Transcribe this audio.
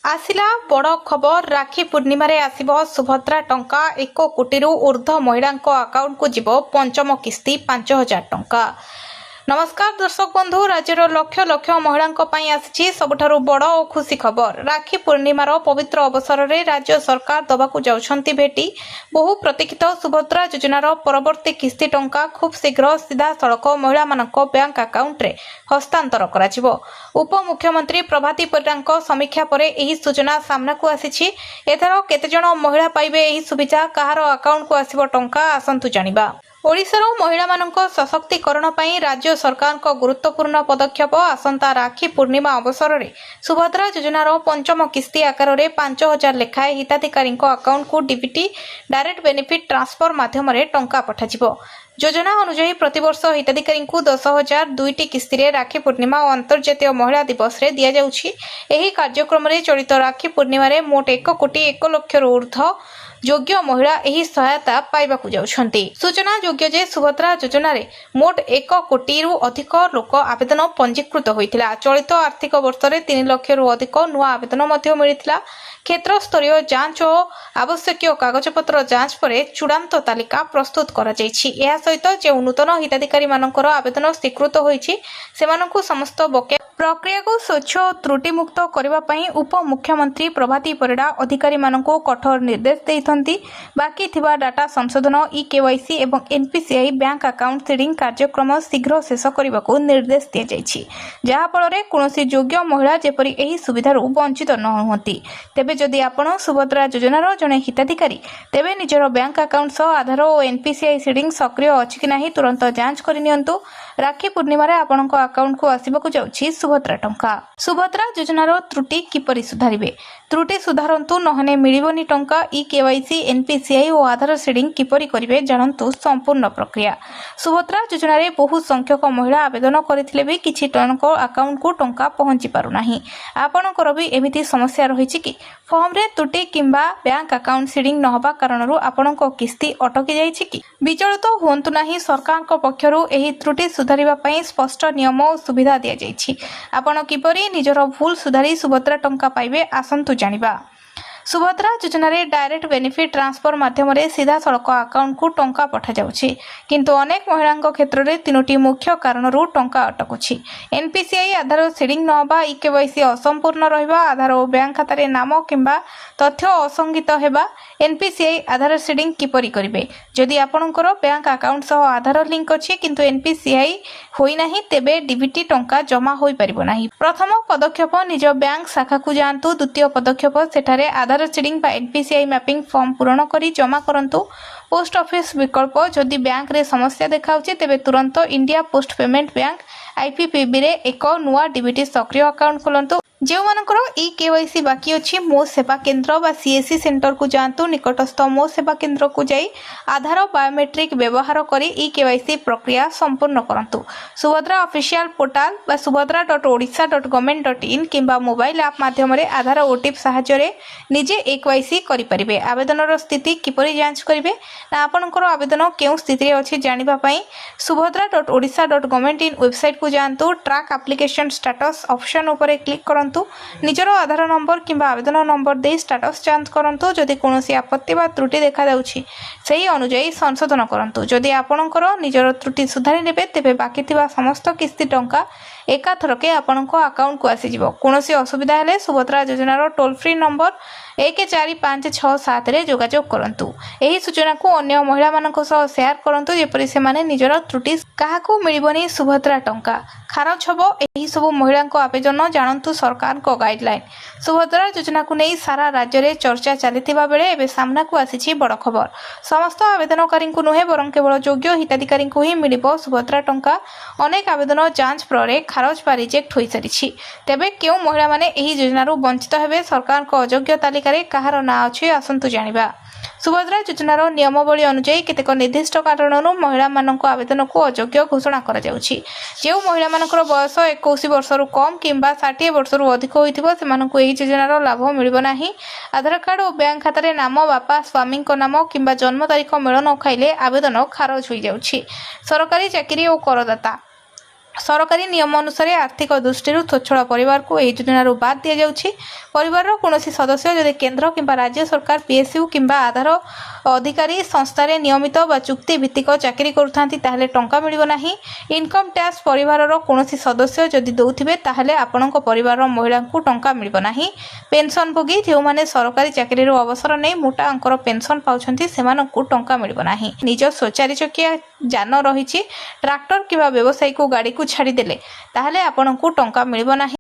आसिला बड़ खबर राखी पूर्णिमा आसिब सुभद्रा टंका 1 कोटी ऊर्ध्व महिला अकाउंट को जीव पंचम किस्ती 5,000 टंका। नमस्कार दर्शक बंधु, राज्यर लक्ष लक्ष महिला आसी सबुठारु बड़ और खुशी खबर। राखी पूर्णिमार पवित्र अवसर में राज्य सरकार दबाकू जाउछंती भेटी। बहु प्रतीक्षित सुभद्रा योजनार परवर्ती किस्ती टंका खूब शीघ्र सीधा सड़क महिला बैंक अकाउंट रे हस्तांतर कराजिवो। उपमुख्यमंत्री प्रभाती परिडाଙ୍କ समीक्षा पर एही सूचना सामना को आसीछि। एथर केते जण महिला पाइबे एही सुविधा, कहार अकाउंट को आसीबो टंका, आसंतु जानिबा। ओडिशार महिला मानक सशक्तिकरण पई राज्य सरकार को गुरुत्वपूर्ण पदक्षेप। आसंता राखी पूर्णिमा अवसर में सुभद्रा योजनार पंचम किस्ती आकार में 5,000 लेखाएं हिताधिकारी अकाउंट को डीबीटी डायरेक्ट बेनिफिट ट्रांसफर माध्यम टंका पठाजिवो। योजना अनुसार प्रतिवर्ष हिताधिकारी 10,000 दुईटी किस्ती रे राखी पूर्णिमा और अंतर्जातीय महिला दिवस रे दिया जाउछि। एही कार्यक्रम रे चलित राखी पूर्णिमा रे मोट 1 कोटी 1 लाख ऊर्ध्व योग्य महिला एही सहायता पाइबाकू जाउछंती। सूचना योग्य जे सुभद्रा योजना रे मोट 1 कोटी अधिक लोक आवेदन पंजीकृत होइतिला। चलित आर्थिक वर्ष रे 3 लाख अधिक नुआ आवेदन मध्य मिलितिला। क्षेत्र स्तरीय जांच और आवश्यक कागजपत्र जांच पर चूड़ांत तालिका प्रस्तुत करा जायछि। एहा सहित जे नूतन हिताधिकारी मानकर आवेदन स्वीकृत होइछि सेमानकु समस्त बकेया प्रक्रिया को स्वच्छ और त्रुटिमुक्त करबा पई उप मुख्यमंत्री प्रभाती परिडा अधिकारी मानकु कठोर निर्देश दैथंती। बाकी थिबा डाटा संशोधन, ई-केवाईसी एवं एनपीसीआई बैंक अकाउंट सीडिंग कार्यक्रम शीघ्र शेष करबा को निर्देश दिया जायछि, जहा फल कोनोसी योग्य महिला जेपरि एही सुविधारु वंचित न होंती। तेबे जदि आपण सुभद्रा योजनार जने हिताधिकारी तेबे निजर बैंक अकाउंट सह आधार और एनपीसीआई सीडिंग सक्रिय अछि कि नाही तुरंत जांच करिनियंतु। राखी पूर्णिमा रे आपणक अकाउंट को आसीबाकू जाउछि सुभद्रा टंका। सुभद्रा योजनार त्रुटि किपरि सुधारिबे? त्रुटि सुधारंतु नहने मिलिबनी टंका। ई-केवाईसी, एनपीसीआई और आधार सीडिंग किपरि करिवे जानंतु संपूर्ण प्रक्रिया। सुभद्रा योजना रे बहु संख्यक महिला आवेदन करथिले भी किछि टंका अकाउंट को टंका पहुंची पारु नाही। आपणकर भी एमिति समस्या रहिछि कि फॉर्म रे त्रुटि किंबा बैंक अकाउंट सीडिंग नहबा कारणरू आपणक किस्ती अटकी जाइछि कि? विचलित हुअन्तु नाही। सरकार पक्षरु एही त्रुटि सुधारिबा पई स्पष्ट नियम और सुविधा दिया जाइछि। आपण किपरि निजर भूल सुधारी सुभद्रा टंका पाइबे, आसंतु जानिबा। सुभद्रा योजना रे डायरेक्ट बेनिफिट ट्रांसफर माध्यम रे सीधा सड़क अकाउंट को टंका पठा जाउछि, किंतु अनेक महिला क्षेत्र में 3टी मुख्य कारणरू टंका अटकुछि। एनपीसीआई आधार सीडिंग नहबा, ई-केवाईसी असंपूर्ण रहिबा, आधार और बैंक खाता रे नाम किंबा तथ्य असंगित हेबा। एनपीसीआई आधार सीडिंग किपरि करिवे? जदि आपणकर बैंक अकाउंट सह आधार लिंक अछि किंतु एनपीसीआई होई नाही तेबे डीबीटी टंका जमा होई परिबो नाही। प्रथम पदक्षेप निज बैंक शाखा को जांतु। द्वितीय पदक्षेप सेठारे आधार सीडिंग बा एनपीसीआई मैपिंग फॉर्म पूरण करी जमा करंतु। पोस्ट ऑफिस विकल्प जदि बैंक रे समस्या देखाउछि तेबे तुरंत India post payment bank IPPB रे एक नुआ डीबीटी सक्रिय अकाउंट खोलंतु। जो मानकर ई-केवाईसी बाकी अछि मो सेवा केंद्र बा सीएससी सेंटर को जांतु। निकटस्थ मो सेवा केंद्र को जाई आधार बायोमेट्रिक व्यवहार करी ई-केवाईसी प्रक्रिया संपूर्ण करंतु। सुभद्रा ऑफिशियल पोर्टल बा subhadra.odisha.government.in किंबा मोबाइल ऐप माध्यम रे आधार ओटीपी सहायता रे निजे ई-केवाईसी करि परिबे। आवेदनर स्थिति किपरि जांच करिवे ना आपनकर आवेदन केउ स्थिति रे अछि जानिबा पई subhadra.odisha.government.in वेबसाइट को जांतु। ट्रैक एप्लिकेशन स्टेटस ऑप्शन ऊपर क्लिक करंतु। निजर आधार नंबर किंबा आवेदन नंबर दे स्टेटस जांच करंतु। जदि कोनोसी आपत्ति बा त्रुटि देखा जाउछि सेही अनुसार संशोधन करंतु। जदि आपणकर निजर त्रुटि सुधारि नेबे तेबे बाकी थिबा समस्त किस्ती टंका एका थरके आपणक अकाउंट को आसी जिवो। कोनोसी असुविधा हेले सुभद्रा योजनार टोल फ्री नंबर 14567 रे जोगाजोग करंतु। एही सूचना को अन्य महिला मानक सह शेयर करंतु जेपरि से माने निजर त्रुटि काहाकू मिलिबनी सुभद्रा टंका खारज हबो। एही सब महिला को आवेदन जानंतु सरकार को गाइडलाइन। सुभद्रा योजना को नहीं सारा राज्य रे चर्चा चलिथिबा बेले एबे सामना को आसीछि बड़ खबर। समस्त आवेदनकारी को नुहे बरं केवल योग्य हिताधिकारी को ही मिलिबो सुभद्रा टंका। अनेक आवेदन जांच पर खारज बा रिजेक्ट होई सारिछि। तेबे केउ महिला माने एही योजनारू वंचित हेबे? सरकार को अयोग्य तालिका रे कहार ना अछि, आसंतु जानिबा। सुभद्रा योजनार नियमावली अनुसार केतेक निर्दिष्ट कारणरू महिला मानक आवेदन को अयोग्य घोषणा करा जाउछि। जो महिला मानकर बयस 21 वर्षरू कम किंबा 60 वर्षरू अधिक होइथिबो सेमानकु एही योजनार लाभ मिलिबो नाही। आधार कार्ड और बैंक खाता रे नाम बापा स्वामी नाम किंबा जन्म तारीख मेल न खाइले आवेदन खारज होई जाउछि। सरकारी चाकरी और करदाता सरकारी नियम अनुसार आर्थिक दृष्टि स्वच्छल परिवार को यह योजन बाद दि जाऊँगी। परिवार कौन सदस्य जदि केंद्र किंबा राज्य सरकार पीएसयू किंबा आधार अधिकारी संस्था नियमित बा चुक्ति भित्तिक चाकरी करुथांती ताहले टंका मिलिबो नाही। इनकम टैक्स परिवार कौन सदस्य जदि दौथिबे ताहले आपणक परिवार महिला को टंका मिलिबो नाही। पेंशन भोगी जो माने सरकारी चाकरी अवसर नहीं मोटा अंकर पेंशन पाउछंती सेमानकु टंका मिलिबो नाही। निज स्वचारी चकिया जान रही ट्रैक्टर किंबा व्यवसायिक गाड़ी को छाड़ी देले ताहले आपणकु टंका मिलिबो नाही।